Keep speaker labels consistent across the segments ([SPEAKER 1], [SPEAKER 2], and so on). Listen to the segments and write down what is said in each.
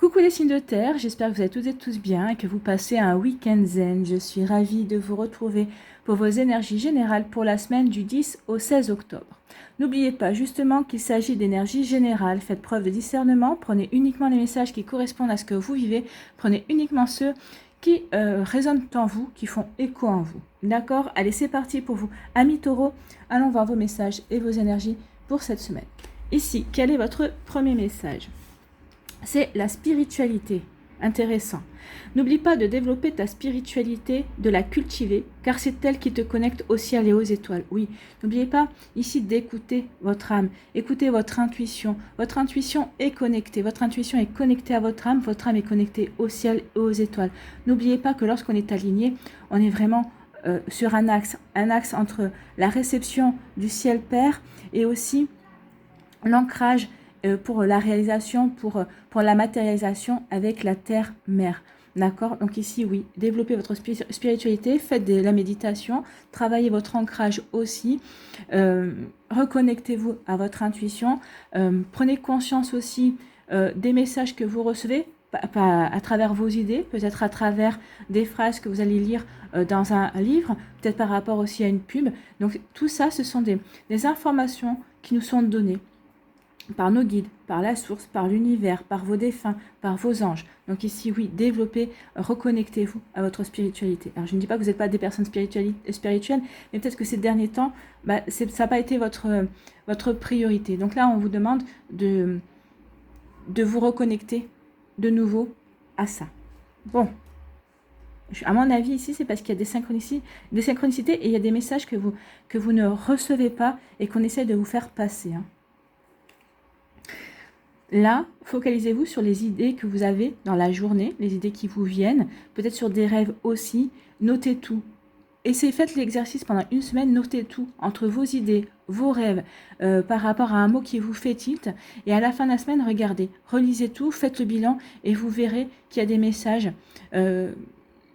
[SPEAKER 1] Coucou les signes de terre, j'espère que vous allez toutes et tous bien et que vous passez un week-end zen. Je suis ravie de vous retrouver pour vos énergies générales pour la semaine du 10 au 16 octobre. N'oubliez pas justement qu'il s'agit d'énergie générale. Faites preuve de discernement, prenez uniquement les messages qui correspondent à ce que vous vivez, prenez uniquement ceux qui résonnent en vous, qui font écho en vous. D'accord? Allez, c'est parti pour vous. Amis taureaux, allons voir vos messages et vos énergies pour cette semaine. Ici, quel est votre premier message? C'est la spiritualité. Intéressant. N'oublie pas de développer ta spiritualité, de la cultiver, car c'est elle qui te connecte au ciel et aux étoiles. Oui, n'oubliez pas ici d'écouter votre âme, écoutez votre intuition. Votre intuition est connectée, votre intuition est connectée à votre âme est connectée au ciel et aux étoiles. N'oubliez pas que lorsqu'on est aligné, on est vraiment sur un axe entre la réception du ciel Père et aussi l'ancrage pour la réalisation, pour la matérialisation avec la terre mère. D'accord? Donc ici, oui, développez votre spiritualité, faites de la méditation, travaillez votre ancrage aussi, reconnectez-vous à votre intuition, prenez conscience aussi des messages que vous recevez, à travers vos idées, peut-être à travers des phrases que vous allez lire dans un livre, peut-être par rapport aussi à une pub. Donc tout ça, ce sont des informations qui nous sont données par nos guides, par la source, par l'univers, par vos défunts, par vos anges. Donc ici, oui, développez, reconnectez-vous à votre spiritualité. Alors, je ne dis pas que vous n'êtes pas des personnes spirituelles, mais peut-être que ces derniers temps, ça n'a pas été votre priorité. Donc là, on vous demande de vous reconnecter de nouveau à ça. Bon, à mon avis, ici, c'est parce qu'il y a des synchronicités et il y a des messages que vous ne recevez pas et qu'on essaie de vous faire passer. Là, focalisez-vous sur les idées que vous avez dans la journée, les idées qui vous viennent, peut-être sur des rêves aussi. Notez tout. Faites l'exercice pendant une semaine, notez tout entre vos idées, vos rêves, par rapport à un mot qui vous fait tilt. Et à la fin de la semaine, regardez, relisez tout, faites le bilan et vous verrez qu'il y a des messages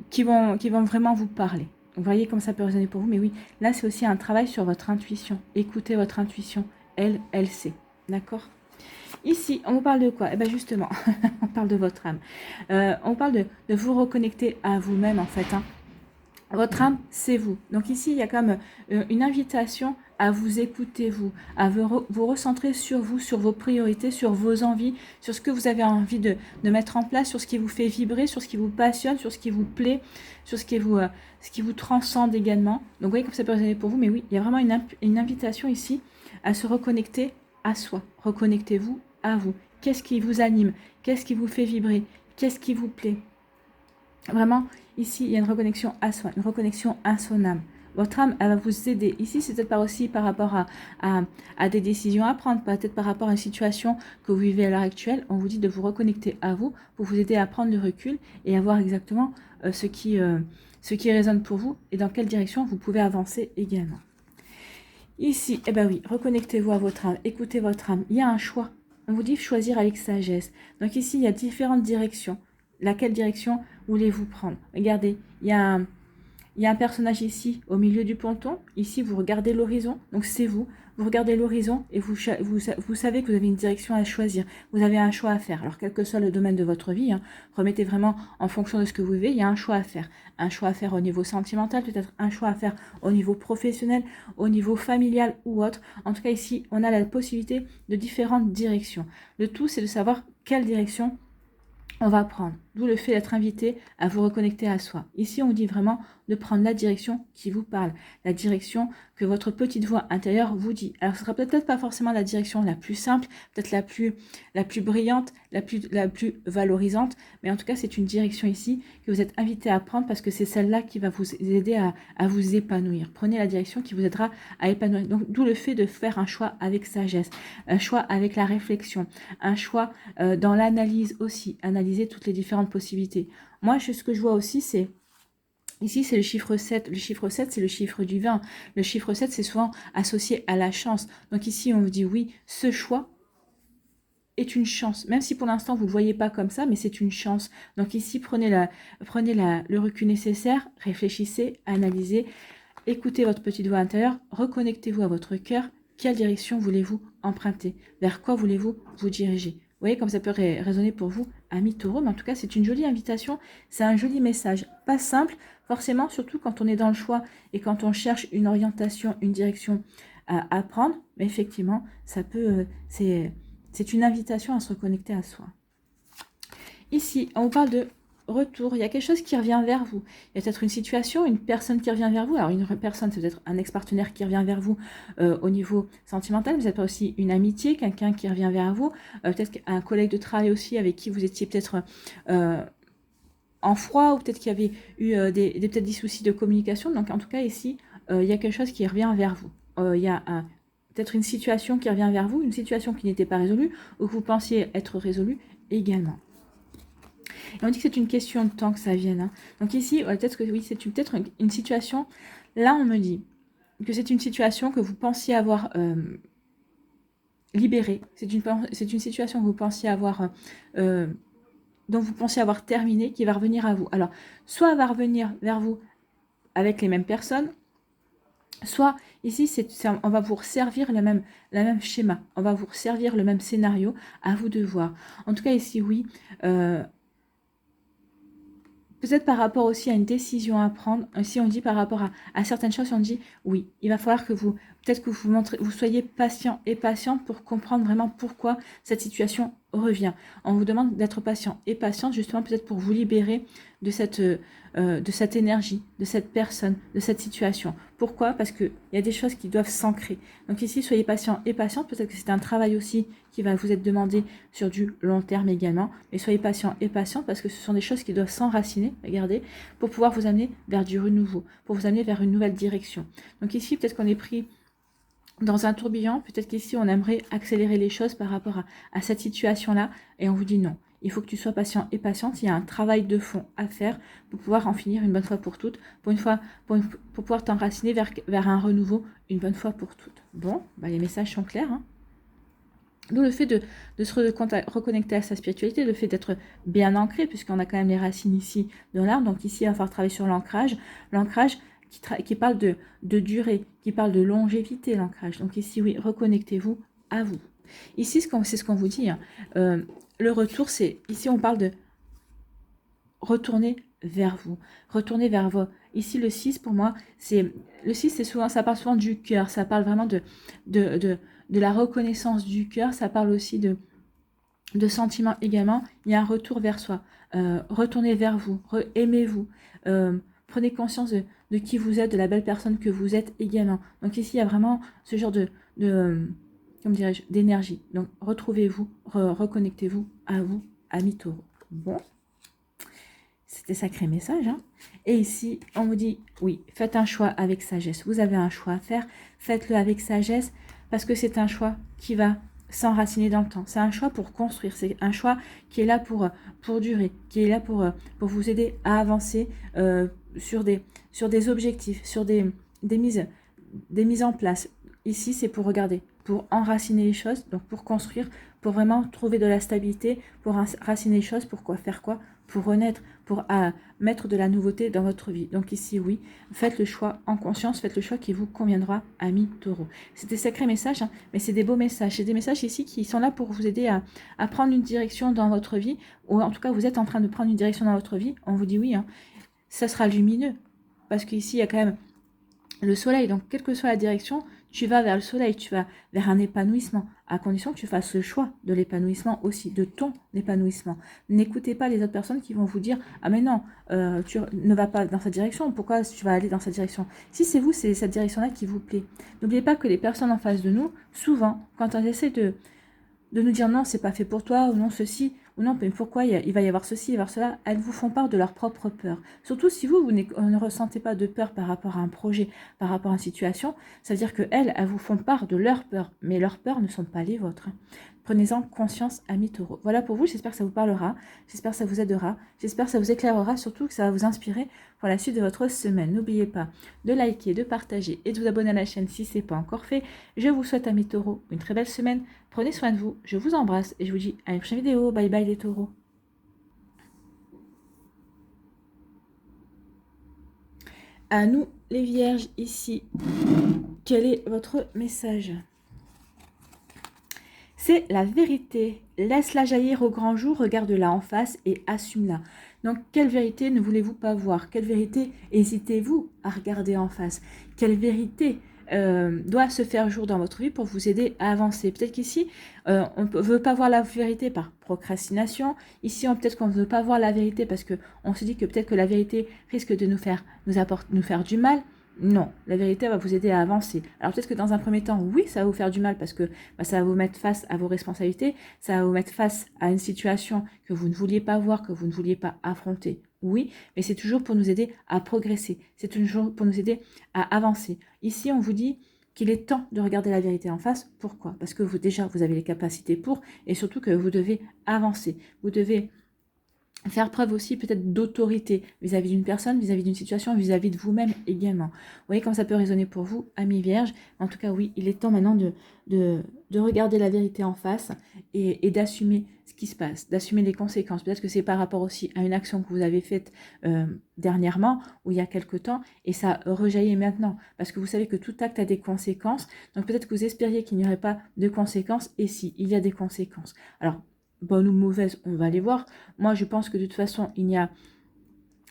[SPEAKER 1] qui vont vraiment vous parler. Vous voyez comme ça peut résonner pour vous, mais oui, là c'est aussi un travail sur votre intuition. Écoutez votre intuition, elle sait. D'accord ? Ici, on vous parle de quoi? Eh bien justement, on parle de votre âme. On parle de vous reconnecter à vous-même en fait. Votre âme, c'est vous. Donc ici, il y a comme une invitation à vous écouter, à vous recentrer sur vous, sur vos priorités, sur vos envies, sur ce que vous avez envie de mettre en place, sur ce qui vous fait vibrer, sur ce qui vous passionne, sur ce qui vous plaît, sur ce qui vous transcende également. Donc vous voyez comme ça peut résonner pour vous, mais oui, il y a vraiment une invitation ici à se reconnecter à soi. Reconnectez-vous à vous. Qu'est-ce qui vous anime? Qu'est-ce qui vous fait vibrer? Qu'est-ce qui vous plaît? Vraiment, ici, il y a une reconnexion à soi, une reconnexion à son âme. Votre âme, elle va vous aider. Ici, c'est peut-être pas aussi par rapport à des décisions à prendre, peut-être par rapport à une situation que vous vivez à l'heure actuelle. On vous dit de vous reconnecter à vous pour vous aider à prendre le recul et à voir exactement ce qui résonne pour vous et dans quelle direction vous pouvez avancer également. Ici, eh bien oui, reconnectez-vous à votre âme, écoutez votre âme. Il y a un choix. On vous dit choisir avec sagesse. Donc ici, il y a différentes directions. Laquelle direction voulez-vous prendre? Regardez, il y a un personnage ici au milieu du ponton. Ici, vous regardez l'horizon. Donc c'est vous. Vous regardez l'horizon et vous savez que vous avez une direction à choisir. Vous avez un choix à faire. Alors quel que soit le domaine de votre vie, remettez vraiment en fonction de ce que vous vivez. Il y a un choix à faire. Un choix à faire au niveau sentimental, peut-être un choix à faire au niveau professionnel, au niveau familial ou autre. En tout cas ici, on a la possibilité de différentes directions. Le tout, c'est de savoir quelle direction on va prendre. D'où le fait d'être invité à vous reconnecter à soi. Ici, on vous dit vraiment de prendre la direction qui vous parle, la direction que votre petite voix intérieure vous dit. Alors, ce sera peut-être pas forcément la direction la plus simple, peut-être la plus brillante, la plus valorisante, mais en tout cas, c'est une direction ici que vous êtes invité à prendre parce que c'est celle-là qui va vous aider à vous épanouir. Prenez la direction qui vous aidera à épanouir. Donc, d'où le fait de faire un choix avec sagesse, un choix avec la réflexion, un choix dans l'analyse aussi, analyser toutes les différentes possibilités. Moi, ce que je vois aussi, c'est ici, c'est le chiffre 7. Le chiffre 7, c'est le chiffre du vin. Le chiffre 7, c'est souvent associé à la chance. Donc ici, on vous dit oui, ce choix est une chance. Même si pour l'instant, vous ne le voyez pas comme ça, mais c'est une chance. Donc ici, prenez le recul nécessaire, réfléchissez, analysez, écoutez votre petite voix intérieure, reconnectez-vous à votre cœur. Quelle direction voulez-vous emprunter? Vers quoi voulez-vous vous diriger? voyez comme ça peut résonner pour vous, amis taureaux, mais en tout cas, c'est une jolie invitation, c'est un joli message. Pas simple, forcément, surtout quand on est dans le choix et quand on cherche une orientation, une direction à prendre, mais effectivement, ça peut, c'est une invitation à se reconnecter à soi. Ici, on vous parle de retour, il y a quelque chose qui revient vers vous. Il y a peut-être une situation, une personne qui revient vers vous. Alors une personne, c'est peut-être un ex-partenaire qui revient vers vous au niveau sentimental, mais peut-être aussi une amitié, quelqu'un qui revient vers vous, peut-être un collègue de travail aussi avec qui vous étiez peut-être en froid, ou peut-être qu'il y avait eu peut-être des soucis de communication. Donc en tout cas ici, il y a quelque chose qui revient vers vous. Il y a peut-être une situation qui revient vers vous, une situation qui n'était pas résolue, ou que vous pensiez être résolue également. Et on dit que c'est une question de temps que ça vienne. Hein. Donc ici, peut-être que oui, c'est peut-être une situation. Là, on me dit que c'est une situation que vous pensiez avoir libérée. C'est une situation que vous pensiez avoir, dont vous pensiez avoir terminé, qui va revenir à vous. Alors, soit elle va revenir vers vous avec les mêmes personnes, soit ici, on va vous servir le même schéma. On va vous servir le même scénario. À vous de voir. En tout cas, ici, oui. Peut-être par rapport aussi à une décision à prendre. Si on dit par rapport à certaines choses, on dit oui, il va falloir que peut-être que vous soyez patient et patiente pour comprendre vraiment pourquoi cette situation revient. On vous demande d'être patient et patiente justement peut-être pour vous libérer de cette énergie, de cette personne, de cette situation. Pourquoi? Parce qu'il y a des choses qui doivent s'ancrer. Donc ici, soyez patient et patiente. Peut-être que c'est un travail aussi qui va vous être demandé sur du long terme également. Mais soyez patient et patiente parce que ce sont des choses qui doivent s'enraciner, regardez, pour pouvoir vous amener vers du renouveau, pour vous amener vers une nouvelle direction. Donc ici, peut-être qu'on est pris dans un tourbillon, peut-être qu'ici, on aimerait accélérer les choses par rapport à cette situation-là, et on vous dit non. Il faut que tu sois patient et patiente. Il y a un travail de fond à faire pour pouvoir en finir une bonne fois pour toutes, pour pouvoir t'enraciner vers un renouveau une bonne fois pour toutes. Bon, bah, les messages sont clairs. Hein. D'où le fait de se reconnecter à sa spiritualité, le fait d'être bien ancré, puisqu'on a quand même les racines ici dans l'arbre. Donc ici, il va falloir travailler sur l'ancrage. L'ancrage qui parle de durée, qui parle de longévité, l'ancrage. Donc ici, oui, reconnectez-vous à vous. Ici, c'est ce qu'on vous dit. Hein. Le retour, ici, on parle de retourner vers vous. Retourner vers vous. Ici, le 6, pour moi, le 6, ça parle souvent du cœur. Ça parle vraiment de la reconnaissance du cœur. Ça parle aussi de sentiments également. Il y a un retour vers soi. Retournez vers vous. Aimez-vous. Prenez conscience de qui vous êtes, de la belle personne que vous êtes également. Donc ici, il y a vraiment ce genre comment dirais-je, d'énergie. Donc retrouvez-vous, reconnectez-vous à vous, amis taureaux. Bon, c'était sacré message. Hein. Et ici, on vous dit, oui, faites un choix avec sagesse. Vous avez un choix à faire, faites-le avec sagesse, parce que c'est un choix qui va s'enraciner dans le temps. C'est un choix pour construire, c'est un choix qui est là pour durer, qui est là pour vous aider à avancer sur des objectifs, sur des mises en place. Ici, c'est pour regarder, pour enraciner les choses, donc pour construire, pour vraiment trouver de la stabilité, pour enraciner les choses, faire quoi? Pour renaître, pour mettre de la nouveauté dans votre vie. Donc ici, oui, faites le choix en conscience, faites le choix qui vous conviendra, amis taureaux. C'est des sacrés messages, hein, mais c'est des beaux messages. C'est des messages ici qui sont là pour vous aider à prendre une direction dans votre vie, ou en tout cas, vous êtes en train de prendre une direction dans votre vie. On vous dit oui, hein, ça sera lumineux, parce qu'ici, il y a quand même le soleil. Donc, quelle que soit la direction, tu vas vers le soleil, tu vas vers un épanouissement, à condition que tu fasses le choix de l'épanouissement aussi, de ton épanouissement. N'écoutez pas les autres personnes qui vont vous dire « Ah mais non, tu ne vas pas dans cette direction, pourquoi tu vas aller dans cette direction ?» Si c'est vous, c'est cette direction-là qui vous plaît. N'oubliez pas que les personnes en face de nous, souvent, quand on essaie de nous dire « Non, c'est pas fait pour toi » ou « Non, ceci » ou « Non, mais pourquoi il va y avoir ceci, il va y avoir cela », elles vous font part de leur propre peur. Surtout si vous ne ressentez pas de peur par rapport à un projet, par rapport à une situation, ça veut dire qu'elles vous font part de leur peur, mais leurs peurs ne sont pas les vôtres. Prenez-en conscience, amis taureaux. Voilà pour vous, j'espère que ça vous parlera, j'espère que ça vous aidera, j'espère que ça vous éclairera, surtout que ça va vous inspirer pour la suite de votre semaine. N'oubliez pas de liker, de partager et de vous abonner à la chaîne si ce n'est pas encore fait. Je vous souhaite, amis taureaux, une très belle semaine. Prenez soin de vous, je vous embrasse et je vous dis à une prochaine vidéo. Bye bye les taureaux. À nous les vierges ici, quel est votre message? C'est la vérité. Laisse-la jaillir au grand jour, regarde-la en face et assume-la. Donc, quelle vérité ne voulez-vous pas voir? Quelle vérité hésitez-vous à regarder en face? Quelle vérité doit se faire jour dans votre vie pour vous aider à avancer? Peut-être qu'ici, on ne veut pas voir la vérité par procrastination. Ici, peut-être qu'on ne veut pas voir la vérité parce qu'on se dit que peut-être que la vérité risque de nous faire du mal. Non, la vérité va vous aider à avancer. Alors peut-être que dans un premier temps, oui, ça va vous faire du mal parce que ça va vous mettre face à vos responsabilités, ça va vous mettre face à une situation que vous ne vouliez pas voir, que vous ne vouliez pas affronter. Oui, mais c'est toujours pour nous aider à progresser, c'est toujours pour nous aider à avancer. Ici, on vous dit qu'il est temps de regarder la vérité en face. Pourquoi? Parce que vous avez les capacités pour, et surtout que vous devez avancer. Vous devez faire preuve aussi peut-être d'autorité vis-à-vis d'une personne, vis-à-vis d'une situation, vis-à-vis de vous-même également. Vous voyez comme ça peut résonner pour vous, amis vierges. En tout cas, oui, il est temps maintenant de regarder la vérité en face et d'assumer ce qui se passe, d'assumer les conséquences. Peut-être que c'est par rapport aussi à une action que vous avez faite dernièrement ou il y a quelque temps et ça rejaillit maintenant. Parce que vous savez que tout acte a des conséquences. Donc peut-être que vous espériez qu'il n'y aurait pas de conséquences et si, il y a des conséquences. Alors, bonne ou mauvaise, on va les voir. Moi, je pense que de toute façon,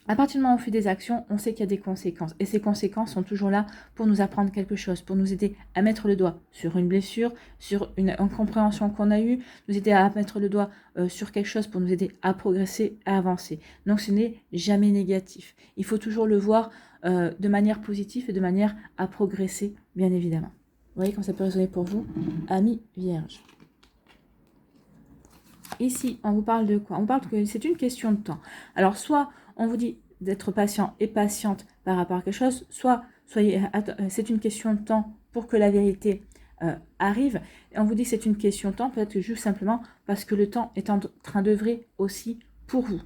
[SPEAKER 1] à partir du moment où on fait des actions, on sait qu'il y a des conséquences. Et ces conséquences sont toujours là pour nous apprendre quelque chose, pour nous aider à mettre le doigt sur une blessure, sur une incompréhension qu'on a eue, nous aider à mettre le doigt sur quelque chose pour nous aider à progresser, à avancer. Donc ce n'est jamais négatif. Il faut toujours le voir de manière positive et de manière à progresser, bien évidemment. Vous voyez comme ça peut résonner pour vous, amis vierges. Ici, on vous parle de quoi? On parle que c'est une question de temps. Alors, soit on vous dit d'être patient et patiente par rapport à quelque chose, soit c'est une question de temps pour que la vérité arrive. Et on vous dit que c'est une question de temps, peut-être que juste simplement parce que le temps est en train d'œuvrer aussi pour vous.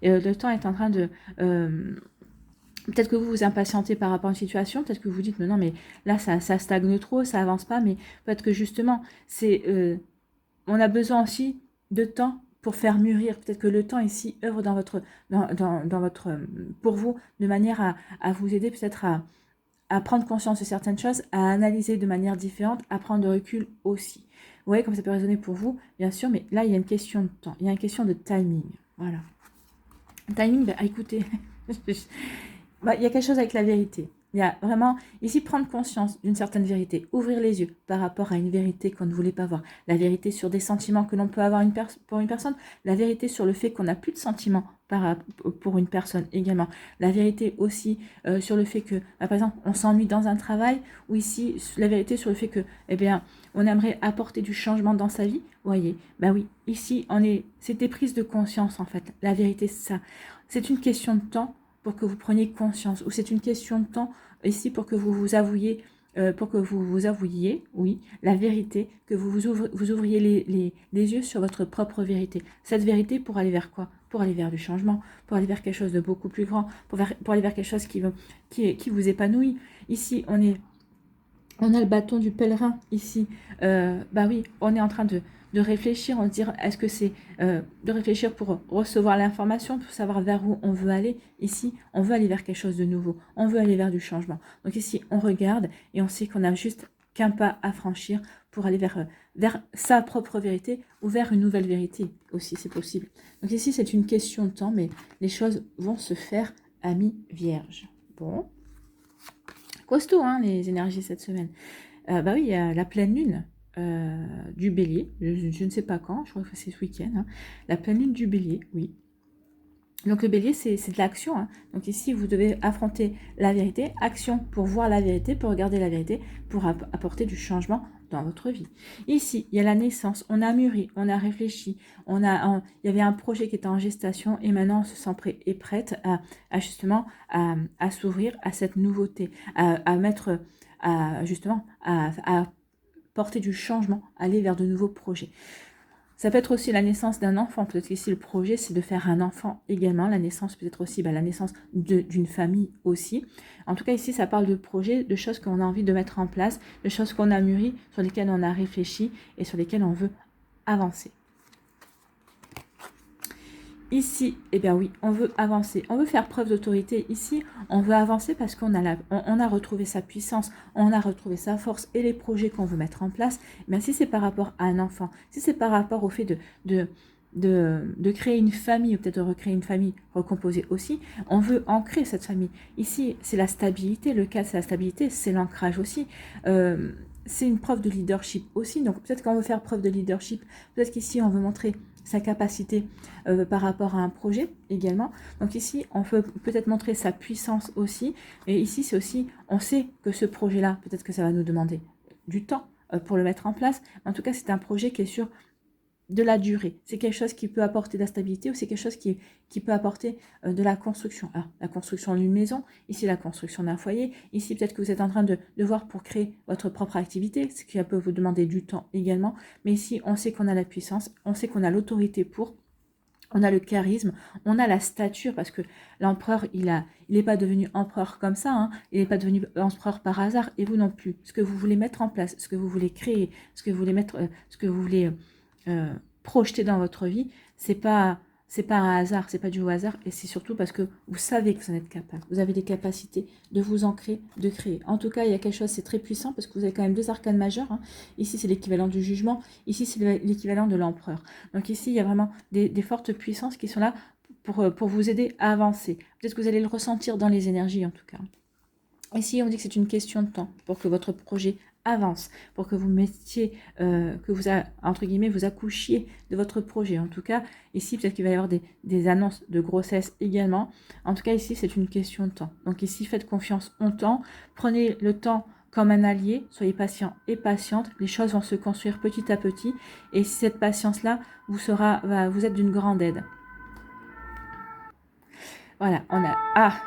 [SPEAKER 1] Et le temps est en train de... peut-être que vous vous impatientez par rapport à une situation, peut-être que vous dites, mais non, mais là, ça stagne trop, ça avance pas, mais peut-être que justement, on a besoin aussi de temps pour faire mûrir. Peut-être que le temps ici œuvre dans votre pour vous de manière à vous aider peut-être à prendre conscience de certaines choses, à analyser de manière différente, à prendre de recul aussi. Vous voyez comme ça peut résonner pour vous, bien sûr, mais là il y a une question de temps, il y a une question de timing. Voilà. Timing, écoutez, il y a quelque chose avec la vérité. Il y a vraiment, ici, prendre conscience d'une certaine vérité, ouvrir les yeux par rapport à une vérité qu'on ne voulait pas voir, la vérité sur des sentiments que l'on peut avoir pour une personne, la vérité sur le fait qu'on n'a plus de sentiments pour une personne également, la vérité aussi sur le fait que, par exemple, on s'ennuie dans un travail, ou ici, la vérité sur le fait que, eh bien, on aimerait apporter du changement dans sa vie, vous voyez, oui, ici, c'était prise de conscience en fait, la vérité c'est ça, c'est une question de temps pour que vous preniez conscience, ou c'est une question de temps ici pour que vous avouiez, oui, la vérité, que vous ouvriez les yeux sur votre propre vérité. Cette vérité pour aller vers quoi? Pour aller vers du changement, pour aller vers quelque chose de beaucoup plus grand, pour aller vers quelque chose qui vous épanouit. Ici, on a le bâton du pèlerin ici. Oui, on est en train de réfléchir, on se dit, est-ce que c'est de réfléchir pour recevoir l'information, pour savoir vers où on veut aller. Ici, on veut aller vers quelque chose de nouveau, on veut aller vers du changement. Donc ici, on regarde et on sait qu'on a juste qu'un pas à franchir pour aller vers sa propre vérité ou vers une nouvelle vérité aussi, c'est possible. Donc ici, c'est une question de temps, mais les choses vont se faire, amis vierges. Bon. Costaud, hein, les énergies cette semaine. Oui, il y a la pleine lune du bélier. Je ne sais pas quand, je crois que c'est ce week-end. Hein. La pleine lune du bélier, oui. Donc le bélier, c'est de l'action. Hein. Donc ici, vous devez affronter la vérité. Action pour voir la vérité, pour regarder la vérité, pour apporter du changement dans votre vie. Ici, il y a la naissance. On a mûri, on a réfléchi. Il y avait un projet qui était en gestation et maintenant on se sent prêt et prête justement à s'ouvrir à cette nouveauté, à porter du changement, aller vers de nouveaux projets. Ça peut être aussi la naissance d'un enfant. Peut-être qu'ici, le projet, c'est de faire un enfant également. La naissance peut être aussi la naissance d'une famille aussi. En tout cas, ici, ça parle de projets, de choses qu'on a envie de mettre en place, de choses qu'on a mûries, sur lesquelles on a réfléchi et sur lesquelles on veut avancer. Ici, eh bien oui, on veut avancer, on veut faire preuve d'autorité. Ici, on veut avancer parce qu'on a, on a retrouvé sa puissance, on a retrouvé sa force et les projets qu'on veut mettre en place. Mais si c'est par rapport à un enfant, si c'est par rapport au fait de créer une famille, ou peut-être de recréer une famille recomposée aussi, on veut ancrer cette famille. Ici, c'est la stabilité, le cas c'est la stabilité, c'est l'ancrage aussi. C'est une preuve de leadership aussi. Donc peut-être qu'on veut faire preuve de leadership, peut-être qu'ici on veut montrer sa capacité par rapport à un projet également. Donc ici, on peut peut-être montrer sa puissance aussi. Et ici, c'est aussi, on sait que ce projet-là, peut-être que ça va nous demander du temps pour le mettre en place. En tout cas, c'est un projet qui est sur de la durée. C'est quelque chose qui peut apporter de la stabilité ou c'est quelque chose qui peut apporter de la construction. Alors, la construction d'une maison, ici la construction d'un foyer, ici peut-être que vous êtes en train de voir pour créer votre propre activité, ce qui peut vous demander du temps également. Mais ici, on sait qu'on a la puissance, on sait qu'on a l'autorité pour, on a le charisme, on a la stature, parce que l'empereur, il n'est pas devenu empereur comme ça, hein, il n'est pas devenu empereur par hasard, et vous non plus. Ce que vous voulez mettre en place, ce que vous voulez créer, ce que vous voulez mettre, ce que vous voulez projeter dans votre vie, c'est pas un hasard, c'est pas du hasard, et c'est surtout parce que vous savez que vous en êtes capable. Vous avez des capacités de vous ancrer, de créer. En tout cas, il y a quelque chose, c'est très puissant, parce que vous avez quand même deux arcanes majeures. Hein. Ici, c'est l'équivalent du jugement. Ici, c'est l'équivalent de l'empereur. Donc ici, il y a vraiment des fortes puissances qui sont là pour vous aider à avancer. Peut-être que vous allez le ressentir dans les énergies, en tout cas. Ici, on dit que c'est une question de temps pour que votre projet avance, pour que vous mettiez, que vous, entre guillemets, vous accouchiez de votre projet. En tout cas, ici, peut-être qu'il va y avoir des annonces de grossesse également. En tout cas, ici, c'est une question de temps. Donc ici, faites confiance au temps. Prenez le temps comme un allié. Soyez patient et patiente. Les choses vont se construire petit à petit. Et cette patience-là vous êtes d'une grande aide. Voilà, on a... Ah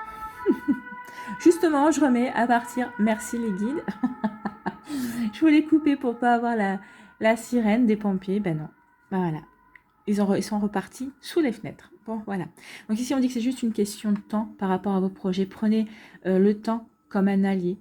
[SPEAKER 1] justement, je remets à partir. Merci les guides. Je voulais couper pour pas avoir la sirène des pompiers. Ben non. Ben voilà. Ils sont repartis sous les fenêtres. Bon, voilà. Donc ici, on dit que c'est juste une question de temps par rapport à vos projets. Prenez le temps comme un allié.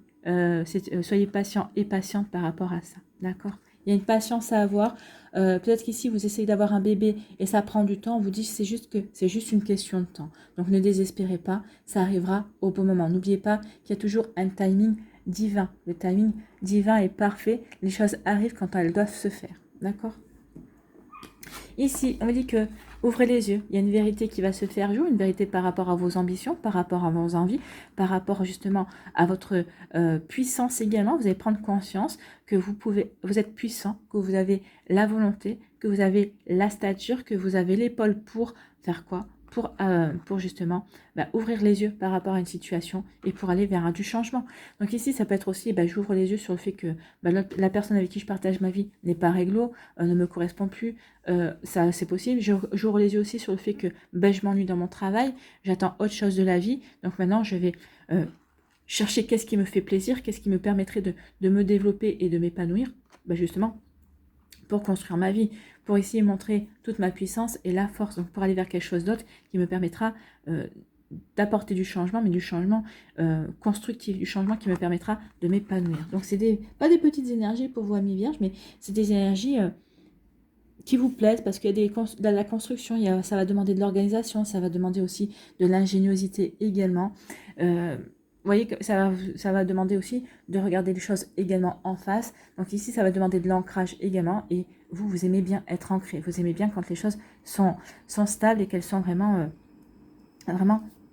[SPEAKER 1] Soyez patient et patiente par rapport à ça. D'accord? Il y a une patience à avoir. Peut-être qu'ici, vous essayez d'avoir un bébé et ça prend du temps. On vous dit que c'est juste une question de temps. Donc ne désespérez pas. Ça arrivera au bon moment. N'oubliez pas qu'il y a toujours un timing divin. Le timing divin est parfait. Les choses arrivent quand elles doivent se faire. D'accord? Ici, on me dit que ouvrez les yeux. Il y a une vérité qui va se faire jour, une vérité par rapport à vos ambitions, par rapport à vos envies, par rapport justement à votre puissance également. Vous allez prendre conscience que vous êtes puissant, que vous avez la volonté, que vous avez la stature, que vous avez l'épaule pour faire quoi? Pour justement ouvrir les yeux par rapport à une situation et pour aller vers du changement. Donc ici, ça peut être aussi, j'ouvre les yeux sur le fait que la personne avec qui je partage ma vie n'est pas réglo, ne me correspond plus, ça c'est possible. J'ouvre les yeux aussi sur le fait que je m'ennuie dans mon travail, j'attends autre chose de la vie, donc maintenant je vais chercher qu'est-ce qui me fait plaisir, qu'est-ce qui me permettrait de me développer et de m'épanouir, justement pour construire ma vie, pour essayer de montrer toute ma puissance et la force, donc pour aller vers quelque chose d'autre qui me permettra d'apporter du changement, mais du changement constructif, du changement qui me permettra de m'épanouir. Donc c'est pas des petites énergies pour vous, amis vierges, mais c'est des énergies qui vous plaisent parce qu'il y a de la construction, ça va demander de l'organisation, ça va demander aussi de l'ingéniosité également. Vous voyez que ça va demander aussi de regarder les choses également en face. Donc ici, ça va demander de l'ancrage également. Et vous aimez bien être ancré. Vous aimez bien quand les choses sont stables et qu'elles sont vraiment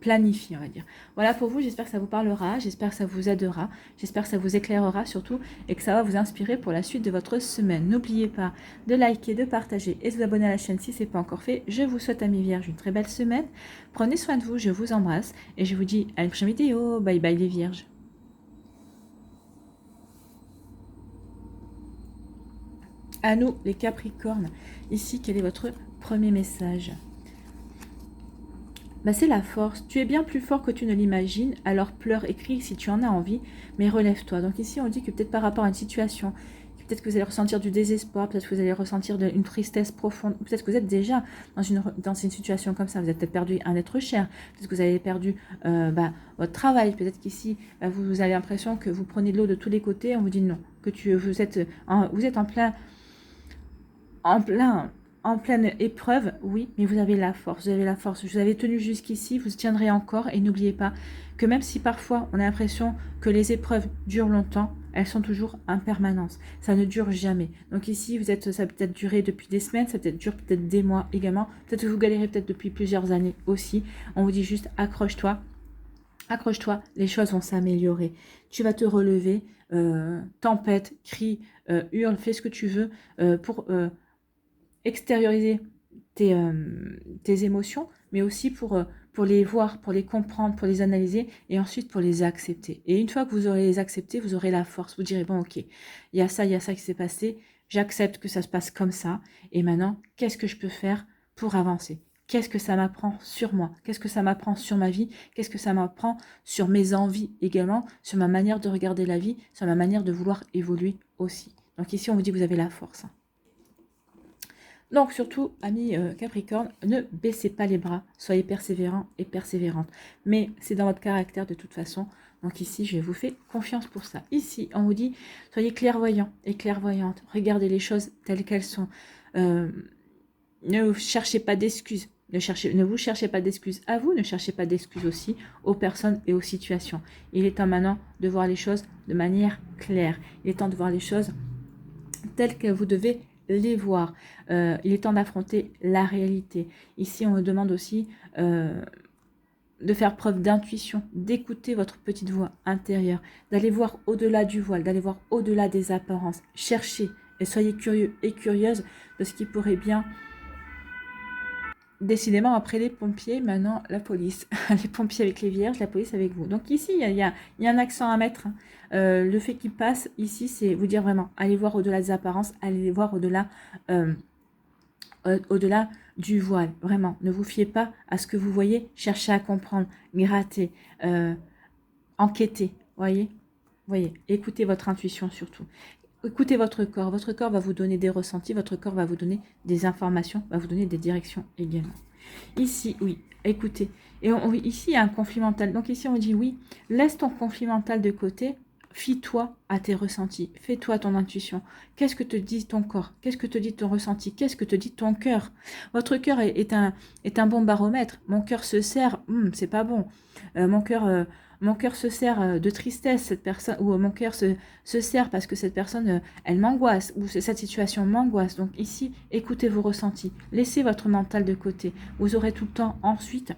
[SPEAKER 1] planifiées, on va dire. Voilà pour vous. J'espère que ça vous parlera. J'espère que ça vous aidera. J'espère que ça vous éclairera surtout et que ça va vous inspirer pour la suite de votre semaine. N'oubliez pas de liker, de partager et de vous abonner à la chaîne si ce n'est pas encore fait. Je vous souhaite, amis vierges, une très belle semaine. Prenez soin de vous. Je vous embrasse et je vous dis à une prochaine vidéo. Bye bye les vierges. À nous, les Capricornes. Ici, quel est votre premier message ? C'est la force. Tu es bien plus fort que tu ne l'imagines, alors pleure et crie si tu en as envie, mais relève-toi. Donc ici, on dit que peut-être par rapport à une situation, peut-être que vous allez ressentir du désespoir, peut-être que vous allez ressentir une tristesse profonde, peut-être que vous êtes déjà dans une situation comme ça, vous avez peut-être perdu un être cher, peut-être que vous avez perdu votre travail, peut-être qu'ici, vous avez l'impression que vous prenez de l'eau de tous les côtés, on vous dit non, que vous êtes en plein en pleine épreuve, oui, mais vous avez la force, vous avez la force. Vous avez tenu jusqu'ici, vous tiendrez encore et n'oubliez pas que même si parfois on a l'impression que les épreuves durent longtemps, elles sont toujours en permanence. Ça ne dure jamais. Donc ici, ça peut-être duré depuis des semaines, ça peut-être dure peut-être des mois également. Peut-être que vous galérez peut-être depuis plusieurs années aussi. On vous dit juste accroche-toi. Accroche-toi, les choses vont s'améliorer. Tu vas te relever, tempête, crie, hurle, fais ce que tu veux pour extérioriser tes émotions, mais aussi pour les voir, pour les comprendre, pour les analyser et ensuite pour les accepter. Et une fois que vous aurez les acceptés, vous aurez la force. Vous direz, bon, ok, il y a ça qui s'est passé, j'accepte que ça se passe comme ça. Et maintenant, qu'est-ce que je peux faire pour avancer? Qu'est-ce que ça m'apprend sur moi? Qu'est-ce que ça m'apprend sur ma vie? Qu'est-ce que ça m'apprend sur mes envies également, sur ma manière de regarder la vie, sur ma manière de vouloir évoluer aussi. Donc ici, on vous dit que vous avez la force. Donc surtout, amis Capricorne, ne baissez pas les bras, soyez persévérants et persévérantes. Mais c'est dans votre caractère de toute façon. Donc ici, je vous fais confiance pour ça. Ici, on vous dit, soyez clairvoyants et clairvoyantes. Regardez les choses telles qu'elles sont. Ne cherchez pas d'excuses. Ne vous cherchez pas d'excuses à vous, ne cherchez pas d'excuses aussi aux personnes et aux situations. Il est temps maintenant de voir les choses de manière claire. Il est temps de voir les choses telles que vous devez les voir. Il est temps d'affronter la réalité. Ici, on me demande aussi de faire preuve d'intuition, d'écouter votre petite voix intérieure, d'aller voir au-delà du voile, d'aller voir au-delà des apparences. Cherchez et soyez curieux et curieuse de ce qui pourrait bien... Décidément, après les pompiers, maintenant la police. Les pompiers avec les vierges, la police avec vous. Donc ici, il y a un accent à mettre. Le fait qu'il passe, ici, c'est vous dire vraiment, allez voir au-delà des apparences, allez voir au-delà du voile. Vraiment, ne vous fiez pas à ce que vous voyez, cherchez à comprendre, grattez, enquêtez, voyez, écoutez votre intuition surtout. Écoutez votre corps va vous donner des ressentis, votre corps va vous donner des informations, va vous donner des directions également. Ici, oui, écoutez, et ici il y a un conflit mental, donc ici on dit oui, laisse ton conflit mental de côté, fie-toi à tes ressentis, fais-toi ton intuition, qu'est-ce que te dit ton corps, qu'est-ce que te dit ton ressenti, qu'est-ce que te dit ton cœur. Votre cœur est un bon baromètre, mon cœur se serre, c'est pas bon, mon cœur se serre de tristesse, cette personne, ou mon cœur se serre parce que cette personne, elle m'angoisse, ou cette situation m'angoisse. Donc ici, écoutez vos ressentis, laissez votre mental de côté. Vous aurez tout le temps ensuite,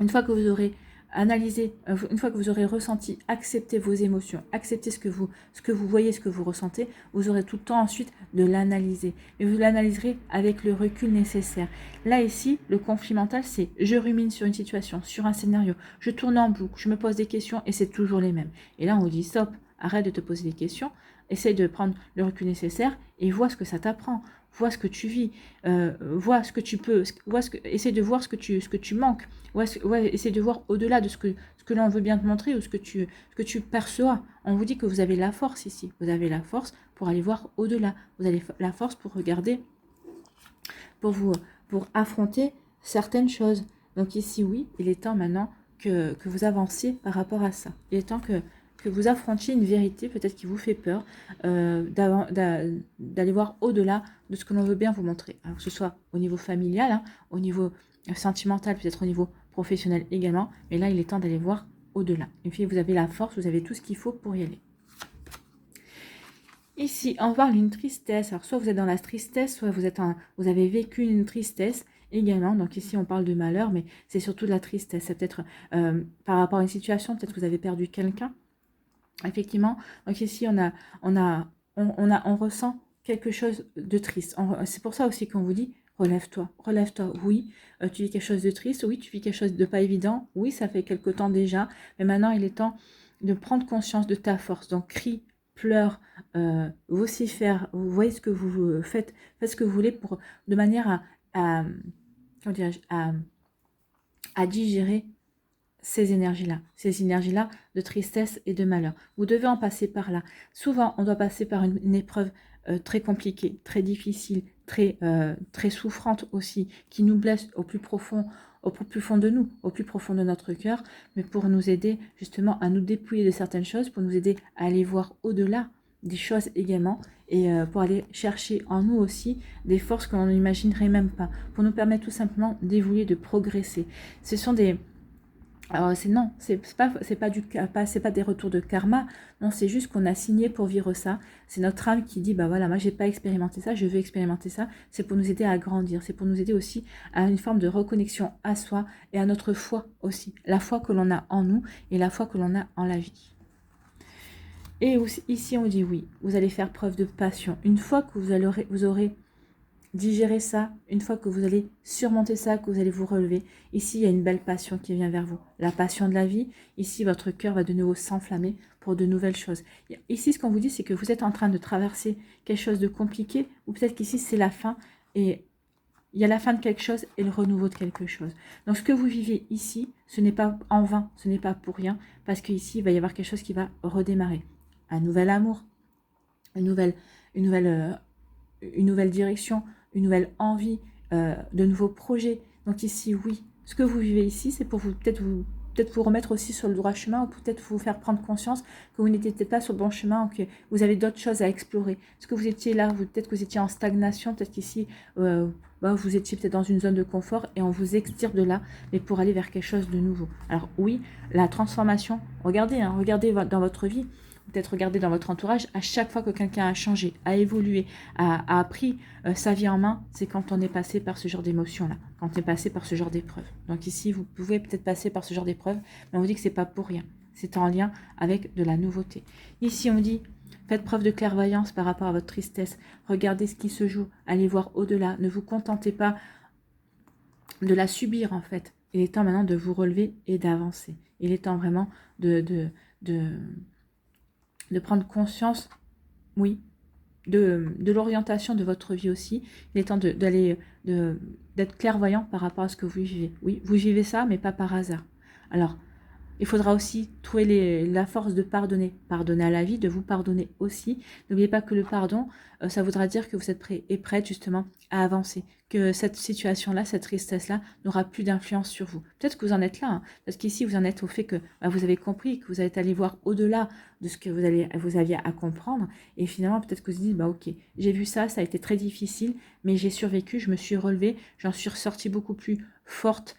[SPEAKER 1] une fois que vous aurez analysé, une fois que vous aurez ressenti, acceptez vos émotions, acceptez ce que vous voyez, ce que vous ressentez, vous aurez tout le temps ensuite de l'analyser. Mais vous l'analyserez avec le recul nécessaire. Là, ici, le conflit mental, c'est je rumine sur une situation, sur un scénario, je tourne en boucle, je me pose des questions et c'est toujours les mêmes. Et là, on vous dit stop, arrête de te poser des questions, essaye de prendre le recul nécessaire et vois ce que ça t'apprend. Vois ce que tu vis, vois ce que tu peux, essaie de voir ce que tu manques, essaie de voir au-delà de ce que l'on veut bien te montrer ou ce que tu perçois. On vous dit que vous avez la force ici, vous avez la force pour aller voir au-delà, vous avez la force pour regarder, pour affronter certaines choses. Donc ici, oui, il est temps maintenant que vous avanciez par rapport à ça. Il est temps que vous affrontiez une vérité peut-être qui vous fait peur, d'aller voir au-delà de ce que l'on veut bien vous montrer. Alors que ce soit au niveau familial, hein, au niveau sentimental, peut-être au niveau professionnel également, mais là il est temps d'aller voir au-delà. Et puis vous avez la force, vous avez tout ce qu'il faut pour y aller. Ici, on parle d'une tristesse. Alors soit vous êtes dans la tristesse, soit vous avez vécu une tristesse également. Donc ici on parle de malheur, mais c'est surtout de la tristesse. C'est peut-être par rapport à une situation, peut-être que vous avez perdu quelqu'un. Effectivement, donc ici on ressent quelque chose de triste. C'est pour ça aussi qu'on vous dit relève-toi, relève-toi. Oui, tu vis quelque chose de triste, oui, tu vis quelque chose de pas évident, oui, ça fait quelque temps déjà, mais maintenant il est temps de prendre conscience de ta force. Donc crie, pleure, vocifère, vous voyez ce que vous faites ce que vous voulez de manière comment dirais-je, à digérer ces énergies-là de tristesse et de malheur. Vous devez en passer par là. Souvent, on doit passer par une épreuve très compliquée, très difficile, très souffrante aussi, qui nous blesse au plus profond de nous, au plus profond de notre cœur, mais pour nous aider justement à nous dépouiller de certaines choses, pour nous aider à aller voir au-delà des choses également, et pour aller chercher en nous aussi des forces que l'on n'imaginerait même pas, pour nous permettre tout simplement d'évoluer, de progresser. Ce sont des... Alors non, c'est pas des retours de karma, non, c'est juste qu'on a signé pour vivre ça. C'est notre âme qui dit, bah voilà, moi j'ai pas expérimenté ça, je veux expérimenter ça. C'est pour nous aider à grandir, c'est pour nous aider aussi à une forme de reconnexion à soi et à notre foi aussi, la foi que l'on a en nous et la foi que l'on a en la vie. Et aussi, ici on dit oui, vous allez faire preuve de passion. Une fois que vous aurez digérez ça, une fois que vous allez surmonter ça, que vous allez vous relever, ici il y a une belle passion qui vient vers vous, la passion de la vie. Ici votre cœur va de nouveau s'enflammer pour de nouvelles choses. Ici ce qu'on vous dit, c'est que vous êtes en train de traverser quelque chose de compliqué, ou peut-être qu'ici c'est la fin, et il y a la fin de quelque chose et le renouveau de quelque chose. Donc ce que vous vivez ici, ce n'est pas en vain, ce n'est pas pour rien, parce qu'ici il va y avoir quelque chose qui va redémarrer. Un nouvel amour, une nouvelle direction, une nouvelle envie, de nouveaux projets. Donc ici, oui, ce que vous vivez ici, c'est pour vous peut-être vous remettre aussi sur le droit chemin, ou peut-être vous faire prendre conscience que vous n'étiez peut-être pas sur le bon chemin, ou que vous avez d'autres choses à explorer. Parce que vous étiez là, peut-être que vous étiez en stagnation, peut-être qu'ici, vous étiez peut-être dans une zone de confort et on vous extire de là, mais pour aller vers quelque chose de nouveau. Alors oui, la transformation, regardez dans votre vie, peut-être regarder dans votre entourage, à chaque fois que quelqu'un a changé, a évolué, a pris sa vie en main, c'est quand on est passé par ce genre d'émotion-là, quand on est passé par ce genre d'épreuve. Donc ici, vous pouvez peut-être passer par ce genre d'épreuve, mais on vous dit que c'est pas pour rien. C'est en lien avec de la nouveauté. Ici, on dit, faites preuve de clairvoyance par rapport à votre tristesse. Regardez ce qui se joue, allez voir au-delà. Ne vous contentez pas de la subir, en fait. Il est temps maintenant de vous relever et d'avancer. Il est temps vraiment de prendre conscience, oui, de l'orientation de votre vie aussi. Il est temps d'être clairvoyant par rapport à ce que vous vivez. Oui, vous vivez ça, mais pas par hasard. Alors, il faudra aussi trouver la force de pardonner. Pardonner à la vie, de vous pardonner aussi. N'oubliez pas que le pardon, ça voudra dire que vous êtes prêt et prête justement à avancer. Que cette situation-là, cette tristesse-là, n'aura plus d'influence sur vous. Peut-être que vous en êtes là, hein, parce qu'ici, vous en êtes au fait que vous avez compris, que vous êtes allé voir au-delà de ce que vous aviez à comprendre. Et finalement, peut-être que vous vous dites, ok, j'ai vu ça, ça a été très difficile, mais j'ai survécu, je me suis relevée, j'en suis ressortie beaucoup plus forte,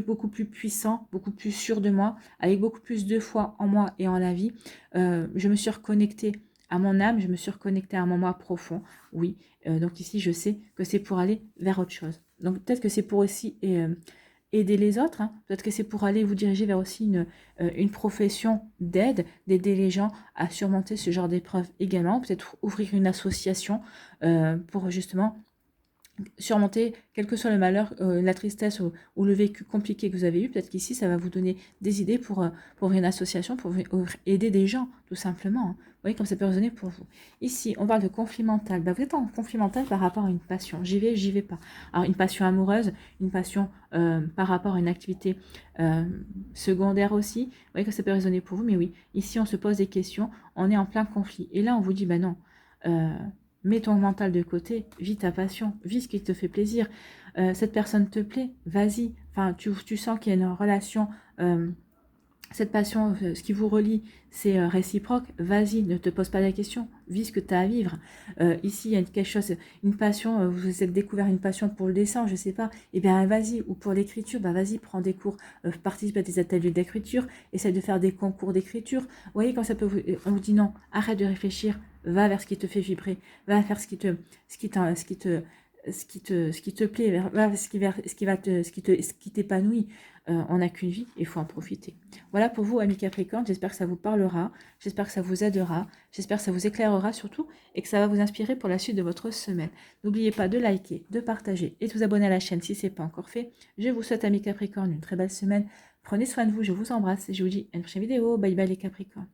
[SPEAKER 1] beaucoup plus puissant, beaucoup plus sûr de moi, avec beaucoup plus de foi en moi et en la vie. Je me suis reconnectée à mon âme, je me suis reconnectée à mon moi profond, oui. Donc ici, je sais que c'est pour aller vers autre chose. Donc peut-être que c'est pour aussi aider les autres, hein. Peut-être que c'est pour aller vous diriger vers aussi une profession d'aide, d'aider les gens à surmonter ce genre d'épreuves également. Peut-être ouvrir une association pour justement surmonter, quel que soit le malheur, la tristesse ou le vécu compliqué que vous avez eu. Peut-être qu'ici, ça va vous donner des idées pour ouvrir une association, pour aider des gens, tout simplement. Hein. Vous voyez comme ça peut résonner pour vous. Ici, on parle de conflit mental. Vous êtes en conflit mental par rapport à une passion. J'y vais pas. Alors, une passion amoureuse, une passion par rapport à une activité secondaire aussi. Vous voyez que ça peut résonner pour vous. Mais oui, ici, on se pose des questions. On est en plein conflit. Et là, on vous dit, non, mets ton mental de côté, vis ta passion, vis ce qui te fait plaisir. Cette personne te plaît, vas-y. Enfin, tu sens qu'il y a une relation, cette passion, ce qui vous relie, c'est réciproque. Vas-y, ne te pose pas la question, vis ce que tu as à vivre. Ici, il y a quelque chose, une passion, vous avez découvert une passion pour le dessin, je sais pas. Eh bien, vas-y. Ou pour l'écriture, vas-y, prends des cours, participe à des ateliers d'écriture, essaie de faire des concours d'écriture. Vous voyez, quand ça peut on vous dit non, arrête de réfléchir. Va vers ce qui te fait vibrer, va faire ce qui te plaît, va ce qui t'épanouit. On n'a qu'une vie, il faut en profiter. Voilà pour vous, amis Capricorne, j'espère que ça vous parlera, j'espère que ça vous aidera, j'espère que ça vous éclairera surtout et que ça va vous inspirer pour la suite de votre semaine. N'oubliez pas de liker, de partager et de vous abonner à la chaîne si ce n'est pas encore fait. Je vous souhaite, amis Capricorne, une très belle semaine. Prenez soin de vous, je vous embrasse et je vous dis à une prochaine vidéo. Bye bye les Capricornes.